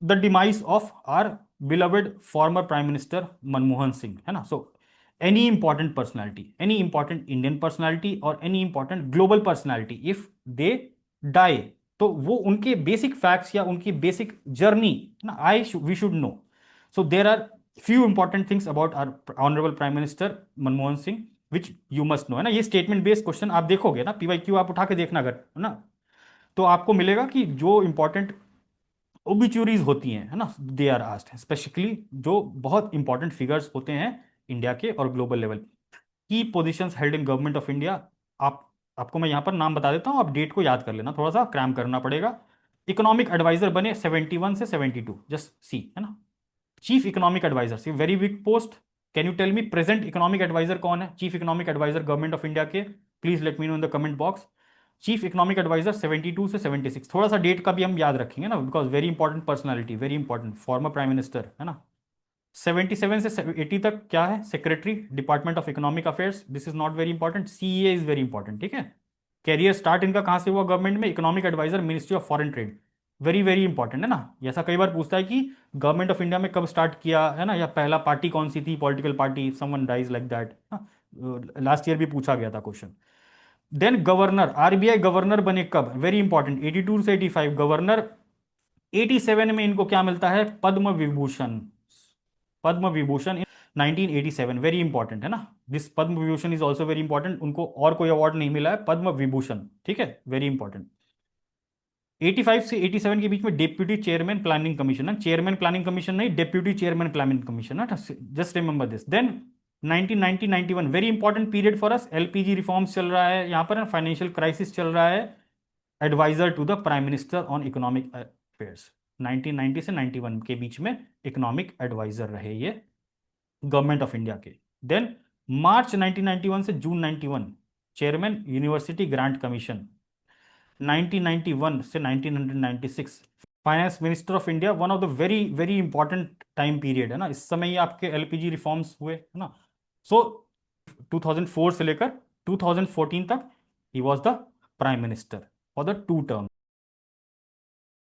The demise of our beloved former prime minister Manmohan Singh, है ना. So any important personality, any important Indian personality और any important global personality, if they die, तो वो उनके basic facts या उनकी basic journey ना I we should know. So there are few important things about our honourable prime minister Manmohan Singh which you must know, है ना. ये स्टेटमेंट बेस्ड क्वेश्चन आप देखोगे ना, PYQ आप उठा के देखना अगर, है ना, तो आपको मिलेगा कि जो इंपॉर्टेंट ओबिचुरीज होती हैं, है ना, दे आर आस्क्ड स्पेसिफिकली, जो बहुत इंपॉर्टेंट फिगर्स होते हैं इंडिया के और ग्लोबल लेवल की positions held in government of India. आप आपको मैं यहाँ पर नाम बता देता हूँ, आप डेट को याद कर लेना, थोड़ा सा क्रैम करना पड़ेगा. इकोनॉमिक एडवाइजर बने 71 से 72, जस्ट सी, है ना. Chief economic adviser, see very big post. Can you tell me present economic adviser कौन है, chief economic adviser government of India के? Please let me know in the comment box. Chief economic adviser 72 से 76, थोड़ा सा date का भी हम याद रखेंगे ना, because very important personality, very important farmer prime minister, है ना. 77 से 80 तक क्या है, secretary department of economic affairs, this is not very important. CA is very important, ठीक है. कैरियर स्टार्ट इनका कहां से हुआ गवर्नमेंट में, economic adviser ministry of foreign trade, very very important, है ना. ऐसा कई बार पूछता है कि गवर्नमेंट ऑफ इंडिया में कब स्टार्ट किया, है ना, या पहला पार्टी कौन सी थी, political party, someone dies like that. Last year भी पूछा गया था question. Then governor, RBI governor बने कब, वेरी इंपॉर्टेंट, 82 से 85 गवर्नर. 87 में इनको क्या मिलता है, पद्म विभूषण. पद्म विभूषण इन 1987, वेरी इंपॉर्टेंट, है ना. This Padma Vibhushan is also very important, उनको और कोई अवार्ड नहीं मिला है, पद्म विभूषण, ठीक है, वेरी इंपॉर्टेंट. 85 से 87 के बीच में डेप्यूटी चेयरमैन प्लानिंग कमीशन है, चेयरमैन प्लानिंग कमीशन नहीं, डेप्यूटी चेयरमैन प्लानिंग कमीशन है, just remember this. Then 1990-91 very important period for us, LPG reforms चल रहा है यहाँ पर, फाइनेंशियल क्राइसिस चल रहा है. Adviser to the prime minister on economic affairs, 1990 से 91 के बीच में इकोनॉमिक एडवाइजर रहे ये गवर्नमेंट ऑफ इंडिया के. देन मार्च 1991 से जून 91 चेयरमैन यूनिवर्सिटी ग्रांट कमीशन. 1991 से 1996 finance minister of India, one of the very very important time period, है ना. इस समय ही आपके LPG रिफॉर्म्स हुए, है ना. सो 2004 से लेकर 2014 तक he was the prime minister for the 2 term.